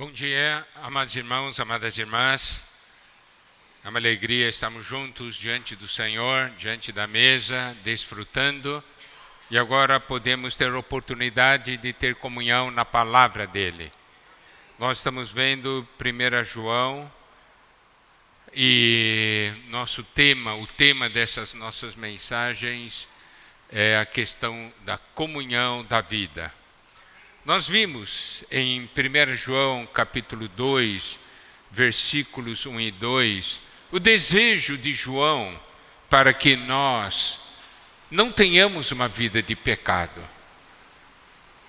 Bom dia, amados irmãos, amadas irmãs. É uma alegria estarmos juntos diante do Senhor, diante da mesa, desfrutando. E agora podemos ter a oportunidade de ter comunhão na palavra dele. Nós estamos vendo 1 João e o tema dessas nossas mensagens é a questão da comunhão da vida. Nós vimos em 1 João capítulo 2, versículos 1 e 2, o desejo de João para que nós não tenhamos uma vida de pecado.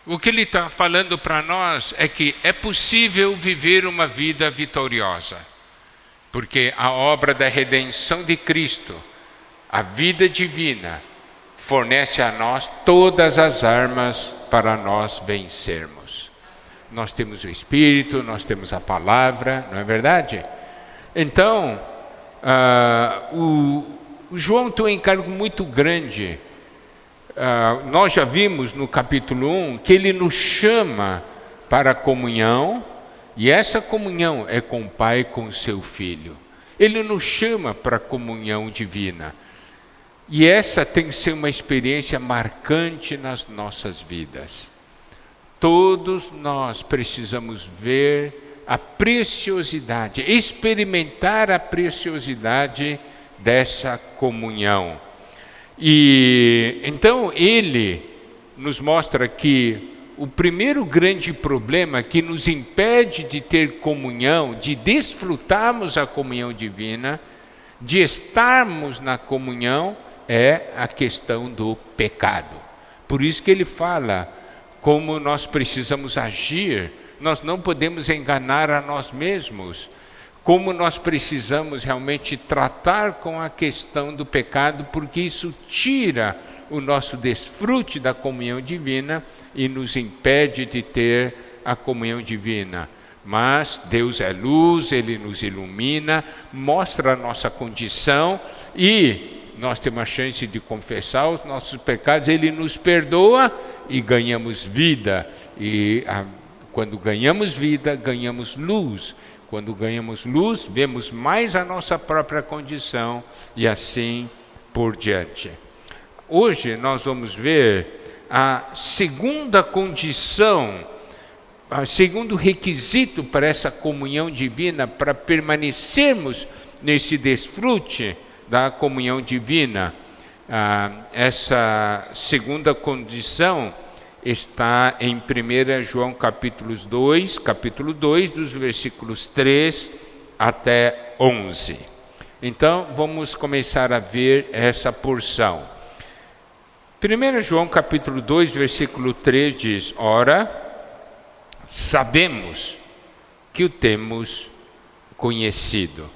O que ele está falando para nós é que é possível viver uma vida vitoriosa, porque a obra da redenção de Cristo, a vida divina, fornece a nós todas as armas para nós vencermos. Nós temos o Espírito, nós temos a palavra, não é verdade? Então, o João tem um encargo muito grande. Nós já vimos no capítulo 1 que ele nos chama para a comunhão, e essa comunhão é com o Pai e com o seu Filho. Ele nos chama para a comunhão divina. E essa tem que ser uma experiência marcante nas nossas vidas. Todos nós precisamos ver a preciosidade, experimentar a preciosidade dessa comunhão. E então ele nos mostra que o primeiro grande problema que nos impede de ter comunhão, de desfrutarmos a comunhão divina, de estarmos na comunhão, é a questão do pecado. Por isso que ele fala como nós precisamos agir. Nós não podemos enganar a nós mesmos. Como nós precisamos realmente tratar com a questão do pecado, porque isso tira o nosso desfrute da comunhão divina e nos impede de ter a comunhão divina. Mas Deus é luz, Ele nos ilumina, mostra a nossa condição e nós temos a chance de confessar os nossos pecados, Ele nos perdoa e ganhamos vida. E quando ganhamos vida, ganhamos luz. Quando ganhamos luz, vemos mais a nossa própria condição e assim por diante. Hoje nós vamos ver a segunda condição, o segundo requisito para essa comunhão divina, para permanecermos nesse desfrute da comunhão divina. Essa segunda condição está em 1 João capítulo 2, dos versículos 3 até 11. Então, vamos começar a ver essa porção. 1 João capítulo 2, versículo 3 diz: Ora, sabemos que o temos conhecido.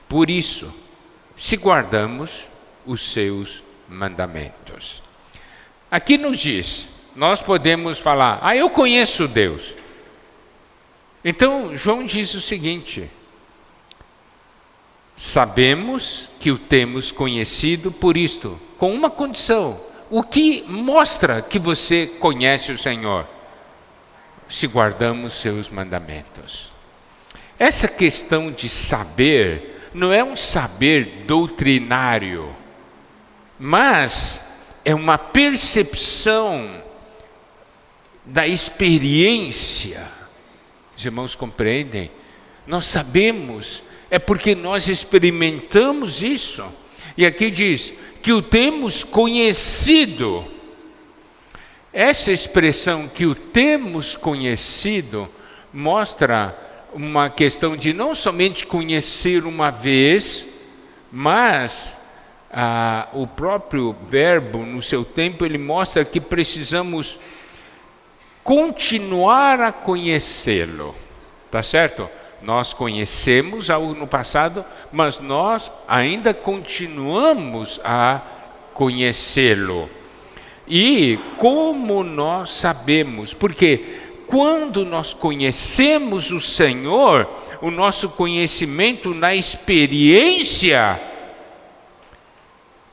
Por isso, se guardamos os seus mandamentos. Aqui nos diz, nós podemos falar, eu conheço Deus. Então, João diz o seguinte: sabemos que o temos conhecido por isto, com uma condição. O que mostra que você conhece o Senhor? Se guardamos seus mandamentos. Essa questão de saber não é um saber doutrinário, mas é uma percepção da experiência. Os irmãos compreendem? Nós sabemos, é porque nós experimentamos isso. E aqui diz que o temos conhecido. Essa expressão que o temos conhecido mostra uma questão de não somente conhecer uma vez, mas o próprio verbo, no seu tempo, ele mostra que precisamos continuar a conhecê-lo. Tá certo? Nós conhecemos algo no passado, mas nós ainda continuamos a conhecê-lo. E como nós sabemos? Porque quando nós conhecemos o Senhor, o nosso conhecimento na experiência,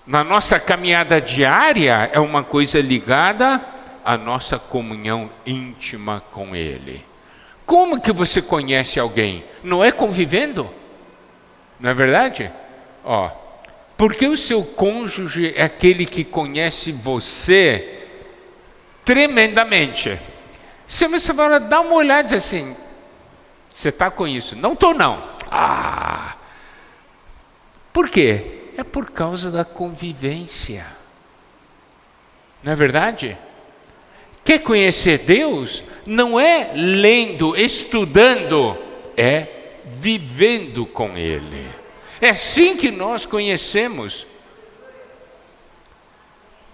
na nossa caminhada diária, é uma coisa ligada à nossa comunhão íntima com Ele. Como que você conhece alguém? Não é convivendo? Não é verdade? Porque o seu cônjuge é aquele que conhece você tremendamente. Se você fala, dá uma olhada assim, você está com isso? Não estou não. Por quê? É por causa da convivência. Não é verdade? Quer conhecer Deus? Não é lendo, estudando, é vivendo com Ele. É assim que nós conhecemos.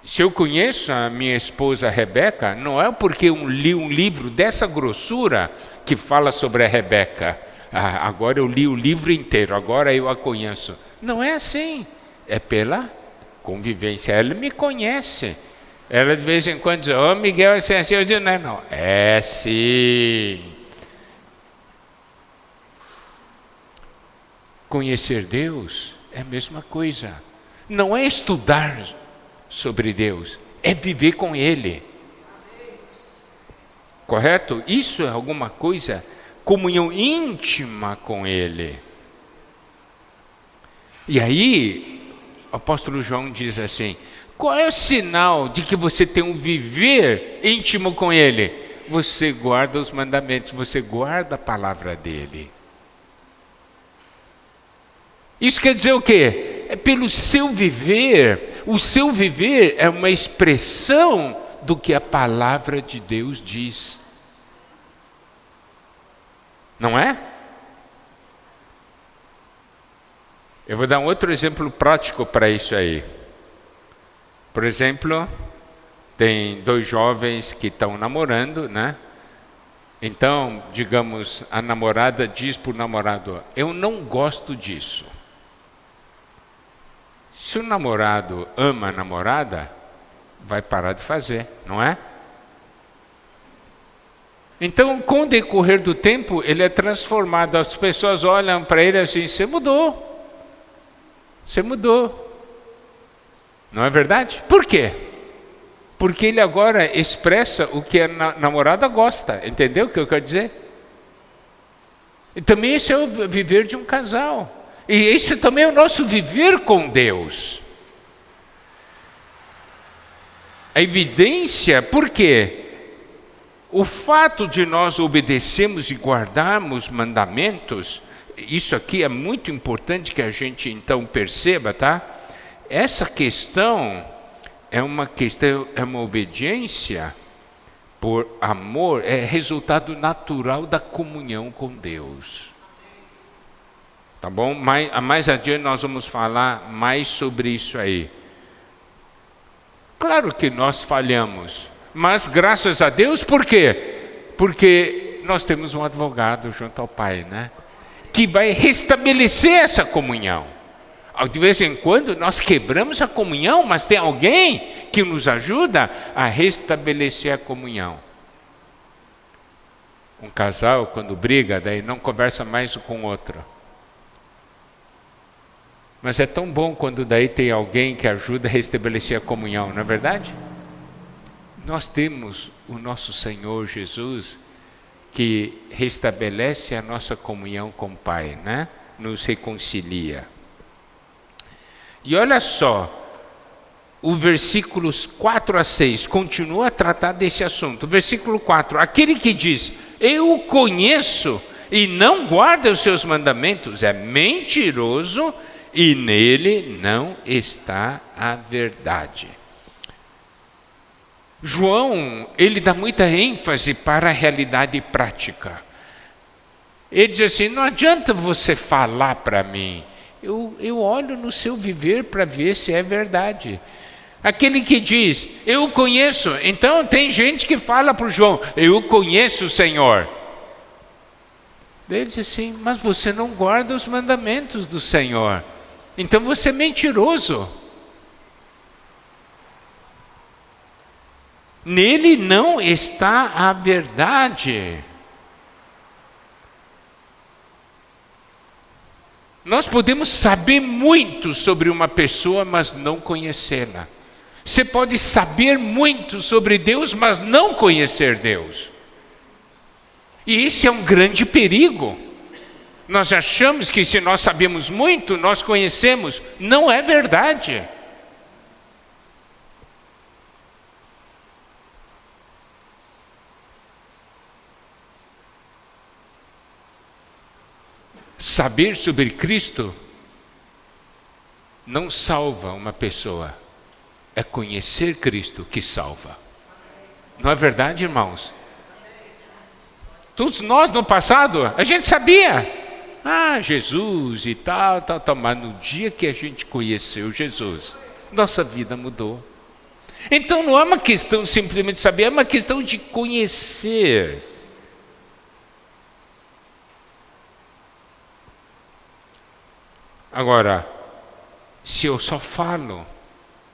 Se eu conheço a minha esposa Rebeca, não é porque eu li um livro dessa grossura que fala sobre a Rebeca. Agora eu li o livro inteiro, agora eu a conheço. Não é assim. É pela convivência. Ela me conhece. Ela de vez em quando diz, Miguel, é assim. Eu digo, não. É sim. Conhecer Deus é a mesma coisa. Não é estudar sobre Deus, é viver com Ele. Correto? Isso é alguma coisa, comunhão íntima com Ele. E aí, o apóstolo João diz assim, qual é o sinal de que você tem um viver íntimo com Ele? Você guarda os mandamentos, você guarda a palavra dEle. Isso quer dizer o quê? É pelo seu viver. O seu viver é uma expressão do que a palavra de Deus diz. Não é? Eu vou dar um outro exemplo prático para isso aí. Por exemplo, tem 2 jovens que estão namorando, né? Então, digamos, a namorada diz para o namorado, eu não gosto disso. Se o namorado ama a namorada, vai parar de fazer, não é? Então, com o decorrer do tempo, ele é transformado. As pessoas olham para ele assim, você mudou. Você mudou. Não é verdade? Por quê? Porque ele agora expressa o que a namorada gosta. Entendeu o que eu quero dizer? E também esse é o viver de um casal. E esse também é o nosso viver com Deus. A evidência, por quê? O fato de nós obedecermos e guardarmos mandamentos, isso aqui é muito importante que a gente então perceba, tá? Essa questão, é uma obediência por amor, é resultado natural da comunhão com Deus. Tá bom? Mais adiante nós vamos falar mais sobre isso aí. Claro que nós falhamos, mas graças a Deus, por quê? Porque nós temos um advogado junto ao Pai, né? Que vai restabelecer essa comunhão. De vez em quando nós quebramos a comunhão, mas tem alguém que nos ajuda a restabelecer a comunhão. Um casal, quando briga, daí não conversa mais um com o outro. Mas é tão bom quando daí tem alguém que ajuda a restabelecer a comunhão, não é verdade? Nós temos o nosso Senhor Jesus que restabelece a nossa comunhão com o Pai, né? Nos reconcilia. E olha só, o versículos 4 a 6 continua a tratar desse assunto. Versículo 4, aquele que diz, eu o conheço e não guarda os seus mandamentos, é mentiroso e nele não está a verdade. João, ele dá muita ênfase para a realidade prática. Ele diz assim, não adianta você falar para mim, eu olho no seu viver para ver se é verdade. Aquele que diz, eu o conheço, então tem gente que fala para o João, eu conheço o Senhor. Ele diz assim, mas você não guarda os mandamentos do Senhor, então você é mentiroso. Nele não está a verdade. Nós podemos saber muito sobre uma pessoa, mas não conhecê-la. Você pode saber muito sobre Deus, mas não conhecer Deus. E esse é um grande perigo. Nós achamos que se nós sabemos muito, nós conhecemos. Não é verdade. Saber sobre Cristo não salva uma pessoa. É conhecer Cristo que salva. Não é verdade, irmãos? Todos nós no passado, a gente sabia. Jesus e tal. Mas no dia que a gente conheceu Jesus, nossa vida mudou. Então não é uma questão simplesmente de saber, é uma questão de conhecer. Agora, se eu só falo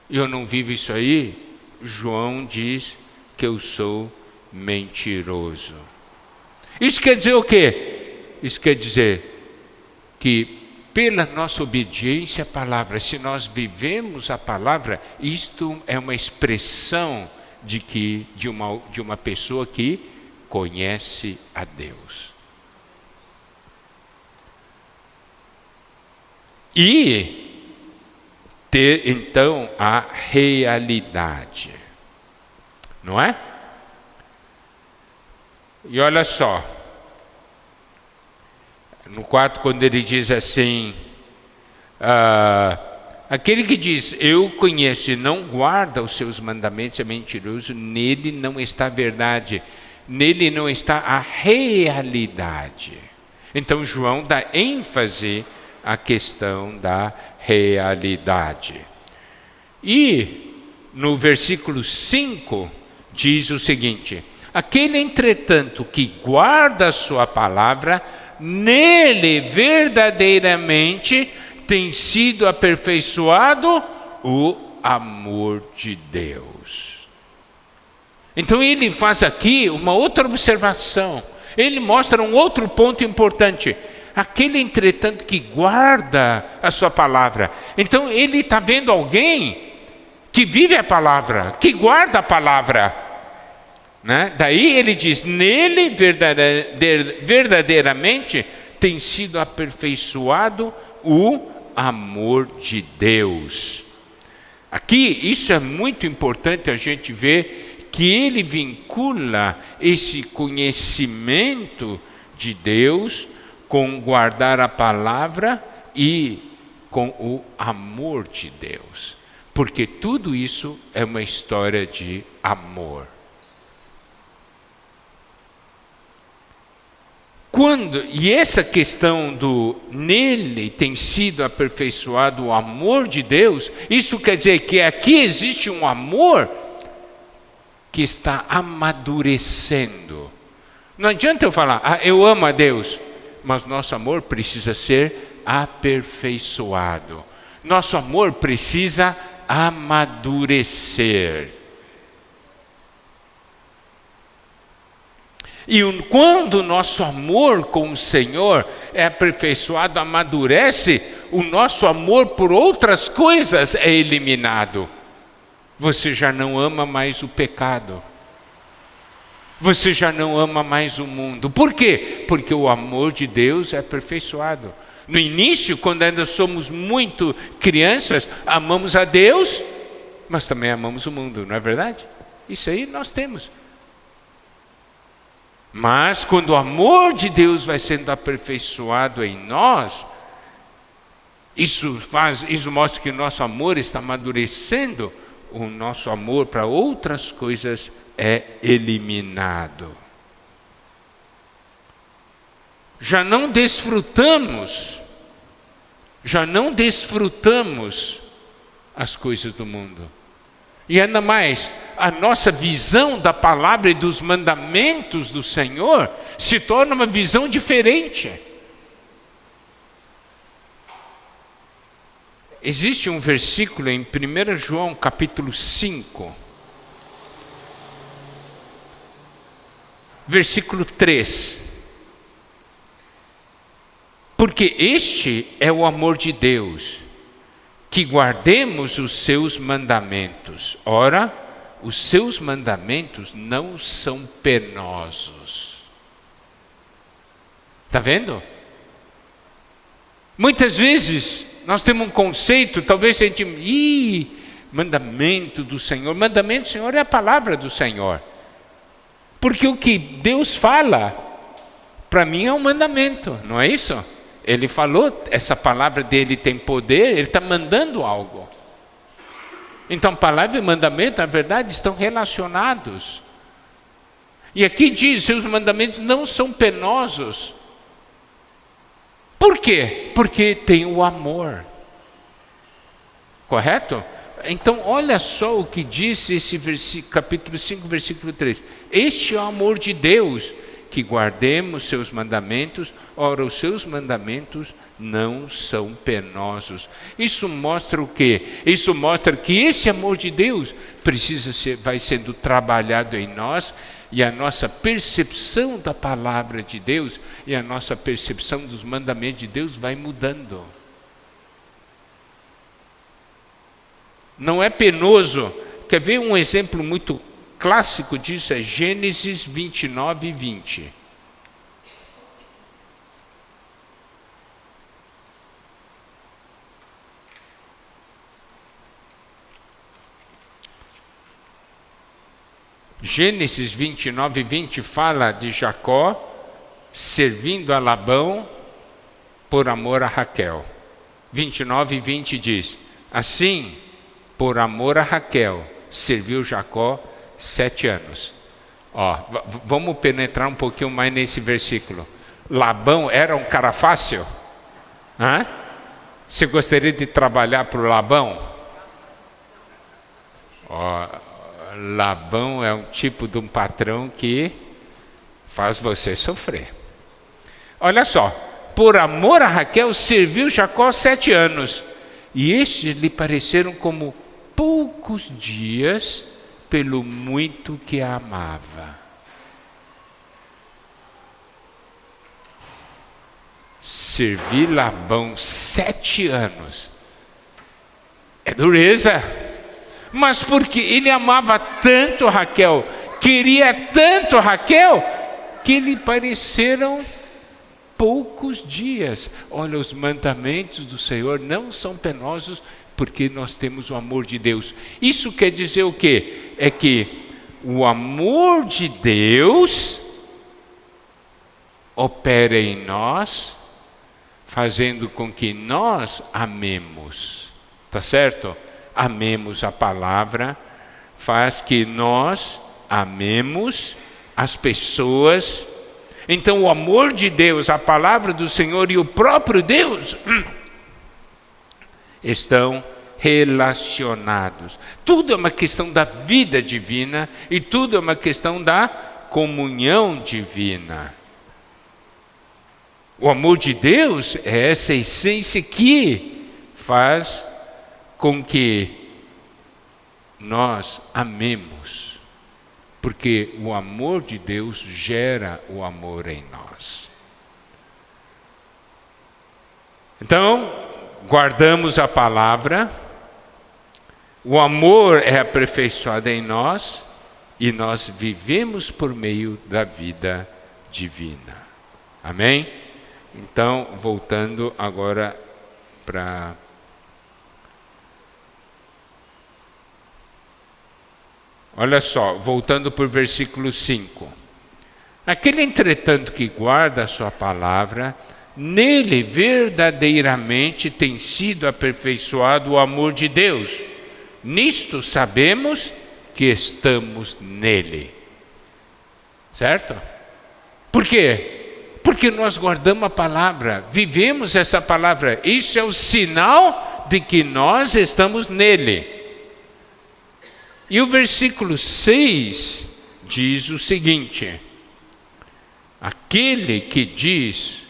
e eu não vivo isso aí, João diz que eu sou mentiroso. Isso quer dizer o quê? Isso quer dizer que pela nossa obediência à palavra, se nós vivemos a palavra, isto é uma expressão de uma pessoa que conhece a Deus. E ter então a realidade, não é? E olha só, no 4, quando ele diz assim, aquele que diz, eu conheço e não guarda os seus mandamentos é mentiroso, nele não está a verdade, nele não está a realidade. Então João dá ênfase à questão da realidade. E no versículo 5 diz o seguinte, aquele entretanto que guarda a sua palavra, nele verdadeiramente tem sido aperfeiçoado o amor de Deus. Então ele faz aqui uma outra observação. Ele mostra um outro ponto importante. Aquele, entretanto, que guarda a sua palavra. Então ele está vendo alguém que vive a palavra, que guarda a palavra. Né? Daí ele diz, nele verdadeiramente tem sido aperfeiçoado o amor de Deus. Aqui, isso é muito importante a gente ver que ele vincula esse conhecimento de Deus com guardar a palavra e com o amor de Deus. Porque tudo isso é uma história de amor. E essa questão do nele tem sido aperfeiçoado o amor de Deus, isso quer dizer que aqui existe um amor que está amadurecendo. Não adianta eu falar, eu amo a Deus, mas nosso amor precisa ser aperfeiçoado. Nosso amor precisa amadurecer. E quando o nosso amor com o Senhor é aperfeiçoado, amadurece, o nosso amor por outras coisas é eliminado. Você já não ama mais o pecado. Você já não ama mais o mundo. Por quê? Porque o amor de Deus é aperfeiçoado. No início, quando ainda somos muito crianças, amamos a Deus, mas também amamos o mundo, não é verdade? Isso aí nós temos. Mas quando o amor de Deus vai sendo aperfeiçoado em nós, isso mostra que o nosso amor está amadurecendo, o nosso amor para outras coisas é eliminado. Já não desfrutamos as coisas do mundo. E ainda mais, a nossa visão da palavra e dos mandamentos do Senhor se torna uma visão diferente. Existe um versículo em 1 João capítulo 5, versículo 3. Porque este é o amor de Deus, que guardemos os seus mandamentos. Ora, os seus mandamentos não são penosos. Está vendo? Muitas vezes nós temos um conceito, talvez a gente... mandamento do Senhor. Mandamento do Senhor é a palavra do Senhor. Porque o que Deus fala, para mim é um mandamento, não é isso? Ele falou, essa palavra dele tem poder, ele está mandando algo. Então, palavra e mandamento, na verdade, estão relacionados. E aqui diz, seus mandamentos não são penosos. Por quê? Porque tem o amor. Correto? Então, olha só o que diz esse capítulo 5, versículo 3. Este é o amor de Deus, que guardemos seus mandamentos. Ora, os seus mandamentos não são penosos. Isso mostra o quê? Isso mostra que esse amor de Deus vai sendo trabalhado em nós, e a nossa percepção da palavra de Deus e a nossa percepção dos mandamentos de Deus vai mudando. Não é penoso. Quer ver um exemplo muito clássico disso? É Gênesis 29, 20. Gênesis 29, 20 fala de Jacó servindo a Labão por amor a Raquel. 29 e 20 diz: assim, por amor a Raquel, serviu Jacó 7 anos. Vamos penetrar um pouquinho mais nesse versículo. Labão era um cara fácil? Você gostaria de trabalhar para o Labão? Labão é um tipo de um patrão que faz você sofrer. Olha só, por amor a Raquel, serviu Jacó 7 anos. E estes lhe pareceram como poucos dias, pelo muito que a amava. Servir Labão 7 anos. É dureza. Mas porque ele amava tanto Raquel, queria tanto Raquel, que lhe pareceram poucos dias. Olha, os mandamentos do Senhor não são penosos, porque nós temos o amor de Deus. Isso quer dizer o quê? É que o amor de Deus opera em nós, fazendo com que nós amemos. Tá certo? Amemos a palavra, faz que nós amemos as pessoas. Então o amor de Deus, a palavra do Senhor e o próprio Deus estão relacionados. Tudo é uma questão da vida divina e tudo é uma questão da comunhão divina. O amor de Deus é essa essência que faz com que nós amemos, porque o amor de Deus gera o amor em nós. Então, guardamos a palavra, o amor é aperfeiçoado em nós e nós vivemos por meio da vida divina. Amém? Então, voltando agora para... Olha só, voltando para o versículo 5. Aquele, entretanto, que guarda a sua palavra, nele verdadeiramente tem sido aperfeiçoado o amor de Deus. Nisto sabemos que estamos nele. Certo? Por quê? Porque nós guardamos a palavra, vivemos essa palavra. Isso é o sinal de que nós estamos nele. E o versículo 6 diz o seguinte: aquele que diz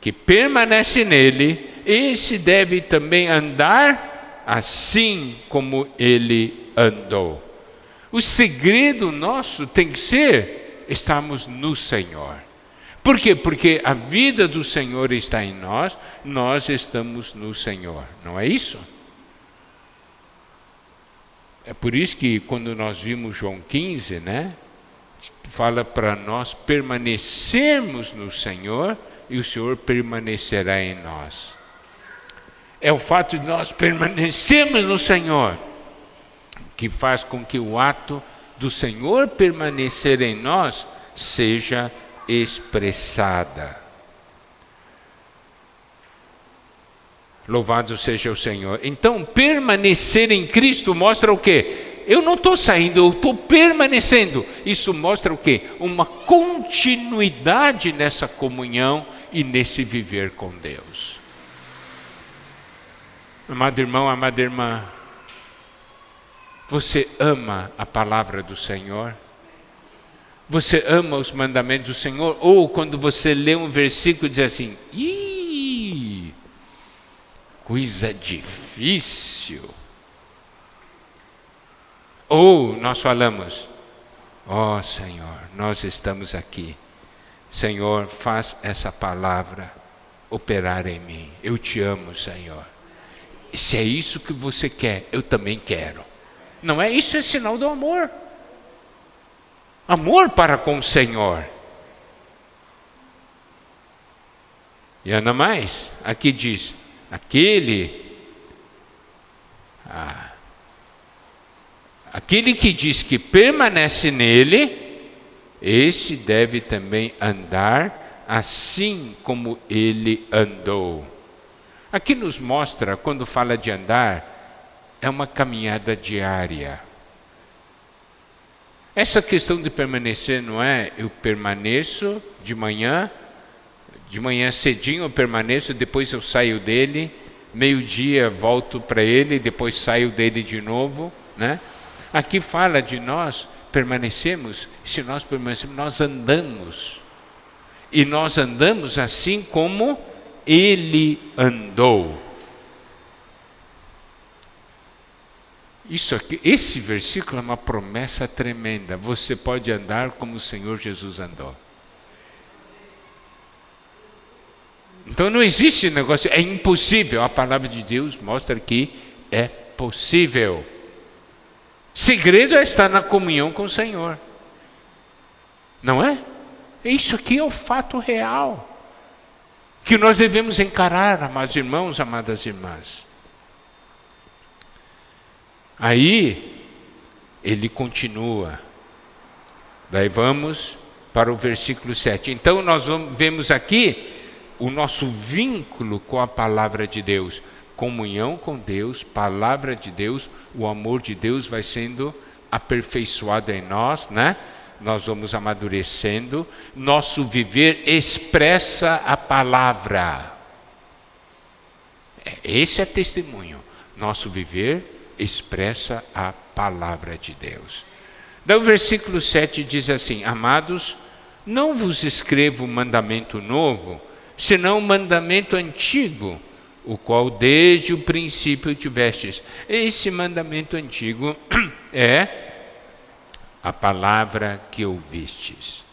que permanece nele, esse deve também andar assim como ele andou. O segredo nosso tem que ser estarmos no Senhor. Por quê? Porque a vida do Senhor está em nós, nós estamos no Senhor. Não é isso? É por isso que quando nós vimos João 15, fala para nós permanecermos no Senhor e o Senhor permanecerá em nós. É o fato de nós permanecermos no Senhor que faz com que o ato do Senhor permanecer em nós seja expressada. Louvado seja o Senhor. Então, permanecer em Cristo mostra o quê? Eu não estou saindo, eu estou permanecendo. Isso mostra o quê? Uma continuidade nessa comunhão e nesse viver com Deus. Amado irmão, amada irmã, você ama a palavra do Senhor? Você ama os mandamentos do Senhor? Ou quando você lê um versículo diz assim, coisa difícil. Ou nós falamos, ó Senhor, nós estamos aqui. Senhor, faz essa palavra operar em mim. Eu te amo, Senhor. E se é isso que você quer, eu também quero. Não é isso, é sinal do amor. Amor para com o Senhor. E anda mais, aqui diz, aquele que diz que permanece nele, esse deve também andar assim como ele andou. Aqui nos mostra, quando fala de andar, é uma caminhada diária. Essa questão de permanecer não é eu permaneço de manhã cedinho eu permaneço, depois eu saio dele, meio-dia volto para ele, depois saio dele de novo, né? Aqui fala de nós permanecemos, se nós permanecemos, nós andamos. E nós andamos assim como ele andou. Isso aqui, esse versículo é uma promessa tremenda. Você pode andar como o Senhor Jesus andou. Então não existe negócio, é impossível. A palavra de Deus mostra que é possível. Segredo é estar na comunhão com o Senhor. Não é? Isso aqui é o fato real que nós devemos encarar, amados irmãos, amadas irmãs. Aí, ele continua. Daí vamos para o versículo 7. Então nós vemos aqui o nosso vínculo com a palavra de Deus. Comunhão com Deus, palavra de Deus, o amor de Deus vai sendo aperfeiçoado em nós, né? Nós vamos amadurecendo. Nosso viver expressa a palavra. Esse é testemunho. Nosso viver expressa a palavra de Deus. Daí o versículo 7 diz assim: amados, não vos escrevo mandamento novo, senão mandamento antigo, o qual desde o princípio tivestes. Esse mandamento antigo é a palavra que ouvistes.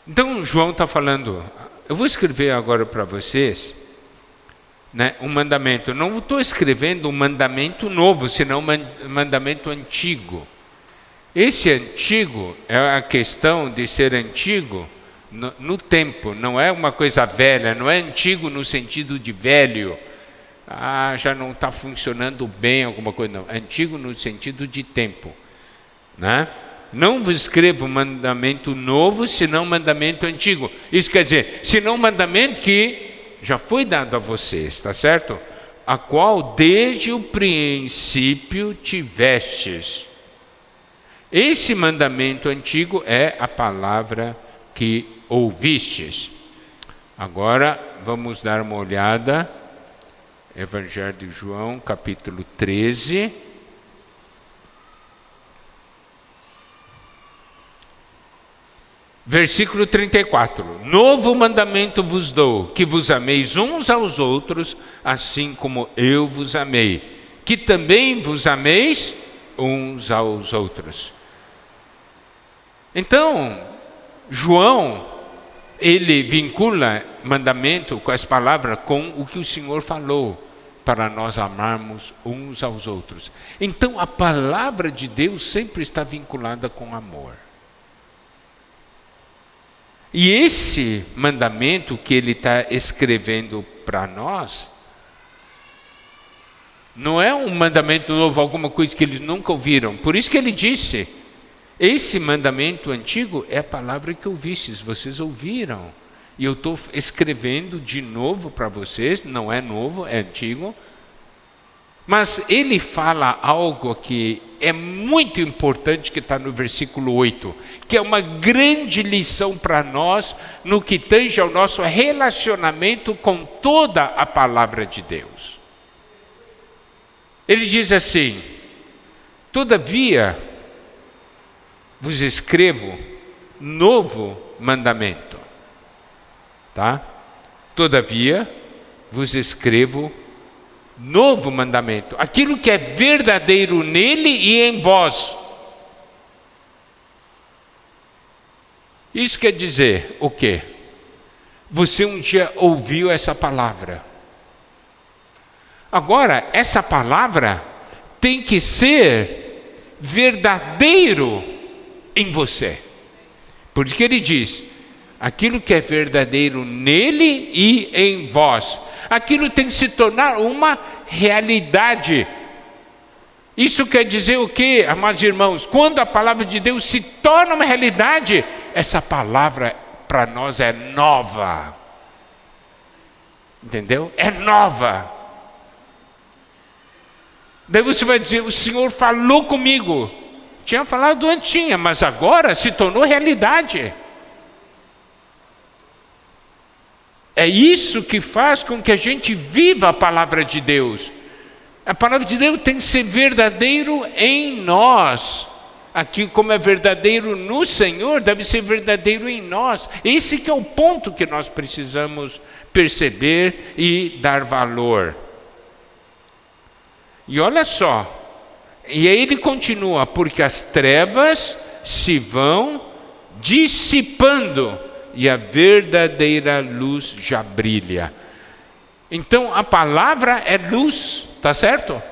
Então João está falando, eu vou escrever agora para vocês, né, um mandamento. Não estou escrevendo um mandamento novo, senão um mandamento antigo. Esse antigo é a questão de ser antigo no tempo, não é uma coisa velha, não é antigo no sentido de velho. Já não está funcionando bem alguma coisa, não. Antigo no sentido de tempo, né? Não vos escrevo mandamento novo, senão mandamento antigo. Isso quer dizer, senão mandamento que já foi dado a vocês, está certo? A qual desde o princípio tivestes. Esse mandamento antigo é a palavra que ouvistes. Agora vamos dar uma olhada. Evangelho de João, capítulo 13. Versículo 34. Novo mandamento vos dou, que vos ameis uns aos outros, assim como eu vos amei. Que também vos ameis uns aos outros. Então, João, ele vincula mandamento com as palavras, com o que o Senhor falou, para nós amarmos uns aos outros. Então, a palavra de Deus sempre está vinculada com amor. E esse mandamento que ele está escrevendo para nós, não é um mandamento novo, alguma coisa que eles nunca ouviram. Por isso que ele disse, esse mandamento antigo é a palavra que ouvistes, vocês ouviram. E eu estou escrevendo de novo para vocês, não é novo, é antigo. Mas ele fala algo que é muito importante, que está no versículo 8, que é uma grande lição para nós no que tange ao nosso relacionamento com toda a palavra de Deus. Ele diz assim: todavia vos escrevo novo mandamento, tá? Todavia vos escrevo novo mandamento, aquilo que é verdadeiro nele e em vós. Isso quer dizer o quê? Você um dia ouviu essa palavra. Agora, essa palavra tem que ser verdadeiro em você. Por isso que ele diz, aquilo que é verdadeiro nele e em vós. Aquilo tem que se tornar uma realidade. Isso quer dizer o quê, amados irmãos? Quando a palavra de Deus se torna uma realidade, essa palavra para nós é nova. Entendeu? É nova. Daí você vai dizer, o Senhor falou comigo. Tinha falado antes, tinha, mas agora se tornou realidade. É isso que faz com que a gente viva a palavra de Deus. A palavra de Deus tem que ser verdadeiro em nós. Aqui, como é verdadeiro no Senhor, deve ser verdadeiro em nós. Esse que é o ponto que nós precisamos perceber e dar valor. E olha só, e aí ele continua, porque as trevas se vão dissipando e a verdadeira luz já brilha. Então a palavra é luz, tá certo?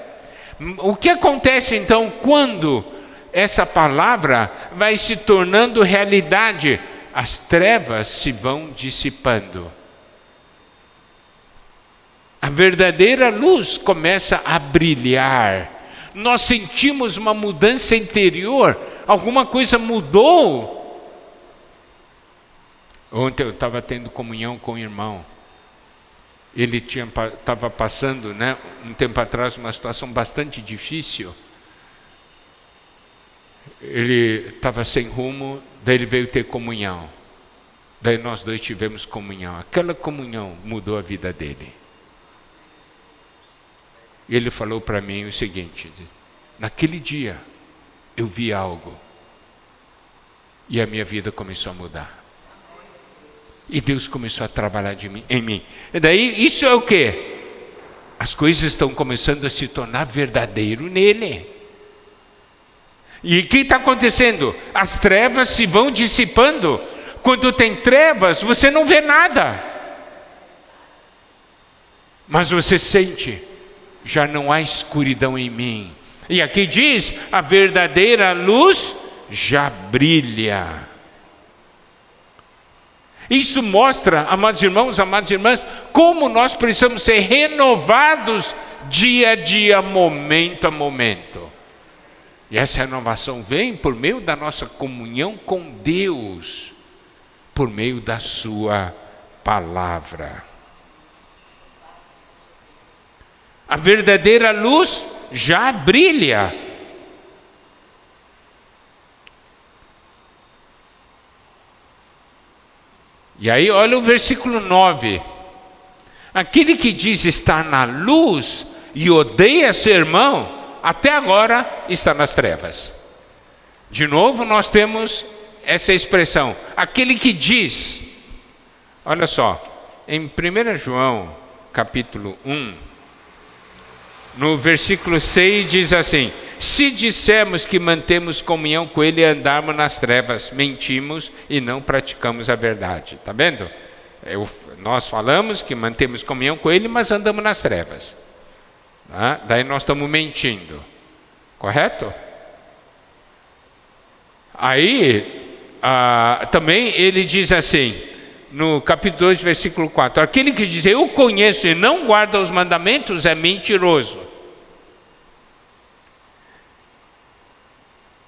O que acontece então quando essa palavra vai se tornando realidade? As trevas se vão dissipando. A verdadeira luz começa a brilhar. Nós sentimos uma mudança interior, alguma coisa mudou. Ontem eu estava tendo comunhão com o irmão. Ele estava passando, né, um tempo atrás, uma situação bastante difícil. Ele estava sem rumo, daí ele veio ter comunhão. Daí nós dois tivemos comunhão. Aquela comunhão mudou a vida dele. E ele falou para mim o seguinte: naquele dia eu vi algo e a minha vida começou a mudar. E Deus começou a trabalhar em mim. E daí, isso é o quê? As coisas estão começando a se tornar verdadeiro nele. E o que está acontecendo? As trevas se vão dissipando. Quando tem trevas, você não vê nada. Mas você sente, já não há escuridão em mim. E aqui diz, a verdadeira luz já brilha. Isso mostra, amados irmãos, amadas irmãs, como nós precisamos ser renovados dia a dia, momento a momento. E essa renovação vem por meio da nossa comunhão com Deus, por meio da sua palavra. A verdadeira luz já brilha. E aí olha o versículo 9. Aquele que diz estar na luz e odeia seu irmão, até agora está nas trevas. De novo nós temos essa expressão, aquele que diz. Olha só, em 1 João capítulo 1, no versículo 6 diz assim: se dissermos que mantemos comunhão com ele e andarmos nas trevas, mentimos e não praticamos a verdade. Está vendo? Nós falamos que mantemos comunhão com ele, mas andamos nas trevas. Daí nós estamos mentindo. Correto? Aí, também ele diz assim, no capítulo 2, versículo 4: aquele que diz eu conheço e não guarda os mandamentos é mentiroso.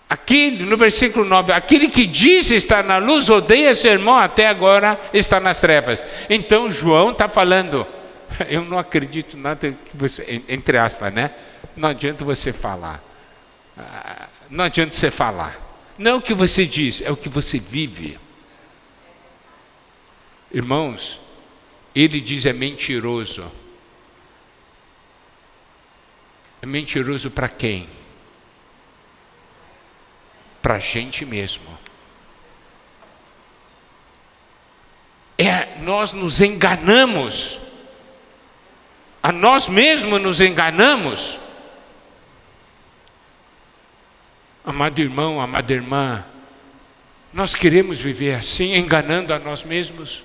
Aqui no versículo 9: aquele que diz estar na luz odeia seu irmão, até agora está nas trevas. Então João está falando, eu não acredito nada que você, entre aspas, né? Não adianta você falar. Não adianta você falar. Não é o que você diz, é o que você vive. Irmãos, ele diz é mentiroso. É mentiroso para quem? Para a gente mesmo. Nós nos enganamos. A nós mesmos nos enganamos. Amado irmão, amada irmã, nós queremos viver assim, enganando a nós mesmos?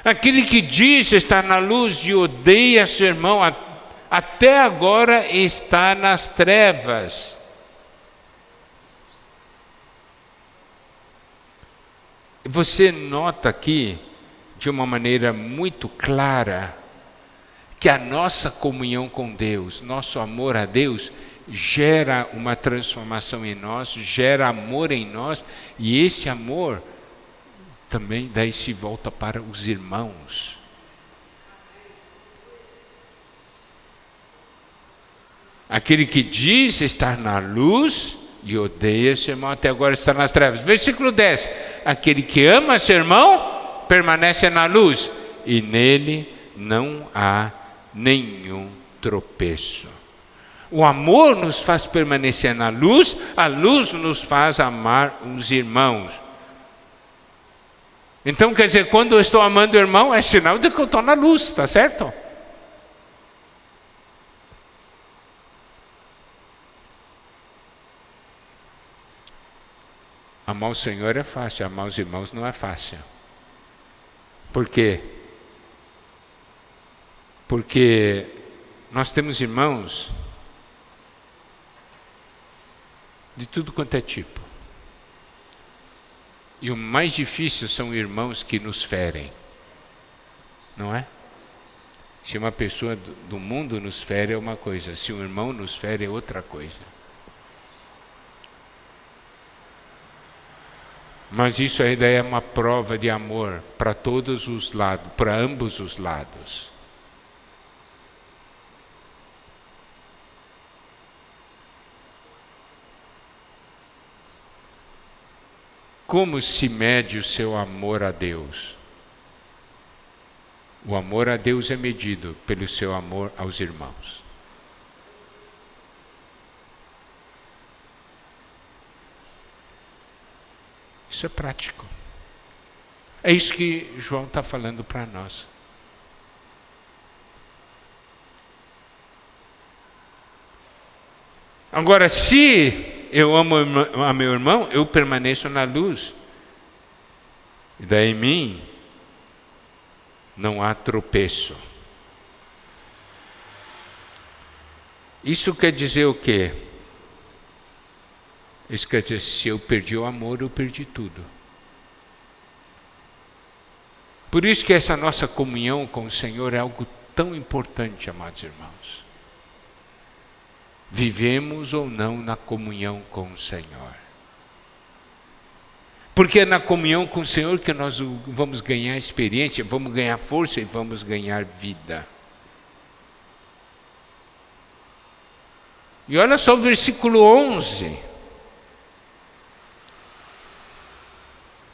Aquele que diz estar na luz e odeia seu irmão, até agora está nas trevas. Você nota aqui, de uma maneira muito clara, que a nossa comunhão com Deus, nosso amor a Deus, gera uma transformação em nós, gera amor em nós, e esse amor também daí se volta para os irmãos. Aquele que diz estar na luz e odeia seu irmão, até agora está nas trevas. Versículo 10: aquele que ama seu irmão permanece na luz, e nele não há nenhum tropeço. O amor nos faz permanecer na luz, a luz nos faz amar os irmãos. Então, quer dizer, quando eu estou amando o irmão, é sinal de que eu estou na luz, está certo? Amar o Senhor é fácil, amar os irmãos não é fácil. Por quê? Porque nós temos irmãos de tudo quanto é tipo. E o mais difícil são irmãos que nos ferem, não é? Se uma pessoa do mundo nos fere é uma coisa, se um irmão nos fere é outra coisa. Mas isso ainda é uma prova de amor para todos os lados, para ambos os lados. Como se mede o seu amor a Deus? O amor a Deus é medido pelo seu amor aos irmãos. Isso é prático. É isso que João está falando para nós. Agora, se eu amo a meu irmão, eu permaneço na luz. E daí em mim não há tropeço. Isso quer dizer o quê? Isso quer dizer, se eu perdi o amor, eu perdi tudo. Por isso que essa nossa comunhão com o Senhor é algo tão importante, amados irmãos. Vivemos ou não na comunhão com o Senhor. Porque é na comunhão com o Senhor que nós vamos ganhar experiência, vamos ganhar força e vamos ganhar vida. E olha só o versículo 11.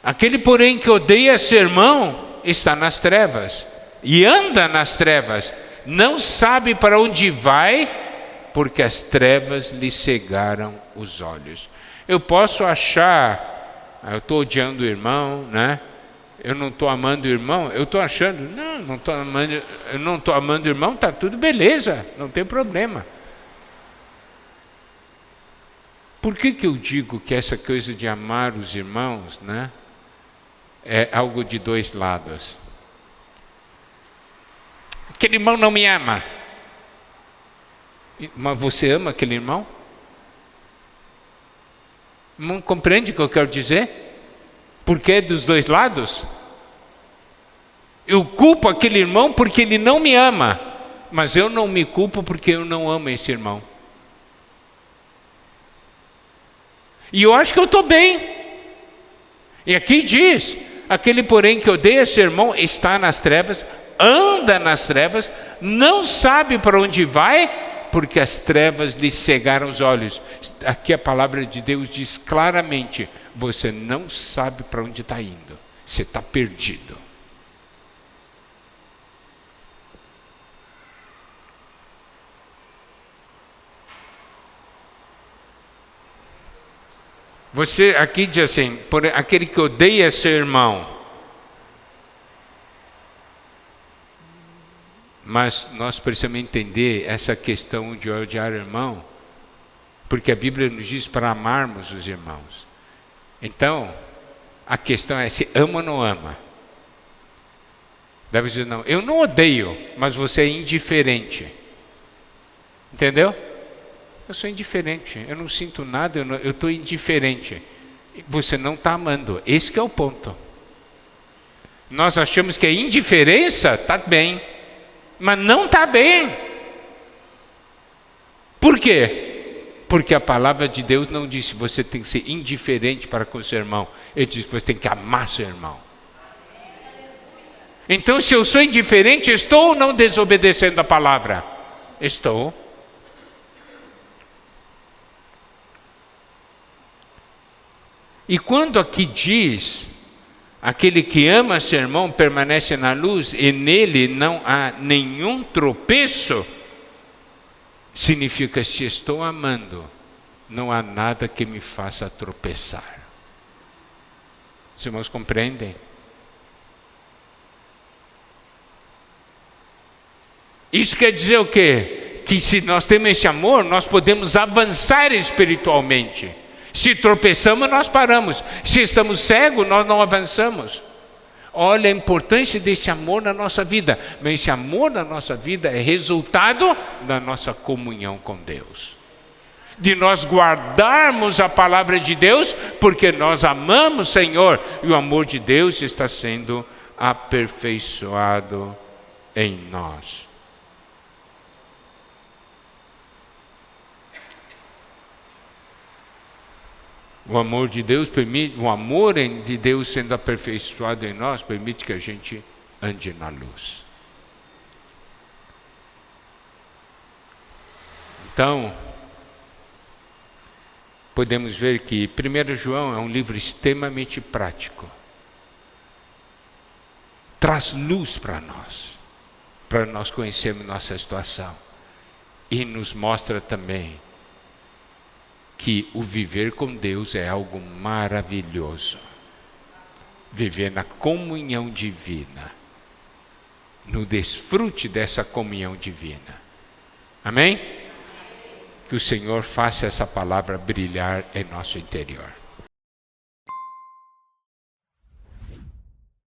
Aquele, porém, que odeia seu irmão está nas trevas e anda nas trevas, não sabe para onde vai, porque as trevas lhe cegaram os olhos. Eu posso achar, eu estou odiando o irmão, né? Eu não estou amando o irmão, eu estou achando, eu não estou amando o irmão, está tudo beleza, não tem problema. Por que eu digo que essa coisa de amar os irmãos, né, é algo de dois lados? Aquele irmão não me ama. Mas você ama aquele irmão? Não compreende o que eu quero dizer? Porque é dos dois lados. Eu culpo aquele irmão porque ele não me ama, mas eu não me culpo porque eu não amo esse irmão. E eu acho que eu estou bem. E aqui diz, aquele porém que odeia seu irmão está nas trevas, anda nas trevas, não sabe para onde vai, porque as trevas lhe cegaram os olhos. Aqui a palavra de Deus diz claramente, você não sabe para onde está indo, você está perdido. Você aqui diz assim, por aquele que odeia seu irmão. Mas nós precisamos entender essa questão de odiar o irmão, porque a Bíblia nos diz para amarmos os irmãos. Então, a questão é se ama ou não ama. Deve dizer, não, eu não odeio, mas você é indiferente. Entendeu? Eu sou indiferente, eu não sinto nada, eu estou indiferente. Você não está amando, esse que é o ponto. Nós achamos que a indiferença está bem, mas não está bem. Por quê? Porque a palavra de Deus não disse você tem que ser indiferente para com o seu irmão. Ele disse você tem que amar seu irmão. Então se eu sou indiferente, estou ou não desobedecendo a palavra? Estou. E quando aqui diz, aquele que ama seu irmão permanece na luz e nele não há nenhum tropeço, significa se estou amando, não há nada que me faça tropeçar. Os irmãos compreendem? Isso quer dizer o quê? Que se nós temos esse amor, nós podemos avançar espiritualmente. Se tropeçamos, nós paramos. Se estamos cegos, nós não avançamos. Olha a importância desse amor na nossa vida. Mas esse amor na nossa vida é resultado da nossa comunhão com Deus. De nós guardarmos a palavra de Deus, porque nós amamos o Senhor. E o amor de Deus está sendo aperfeiçoado em nós. O amor de Deus permite, o amor de Deus sendo aperfeiçoado em nós, permite que a gente ande na luz. Então, podemos ver que 1 João é um livro extremamente prático. Traz luz para nós conhecermos nossa situação. E nos mostra também que o viver com Deus é algo maravilhoso. Viver na comunhão divina, no desfrute dessa comunhão divina. Amém? Que o Senhor faça essa palavra brilhar em nosso interior.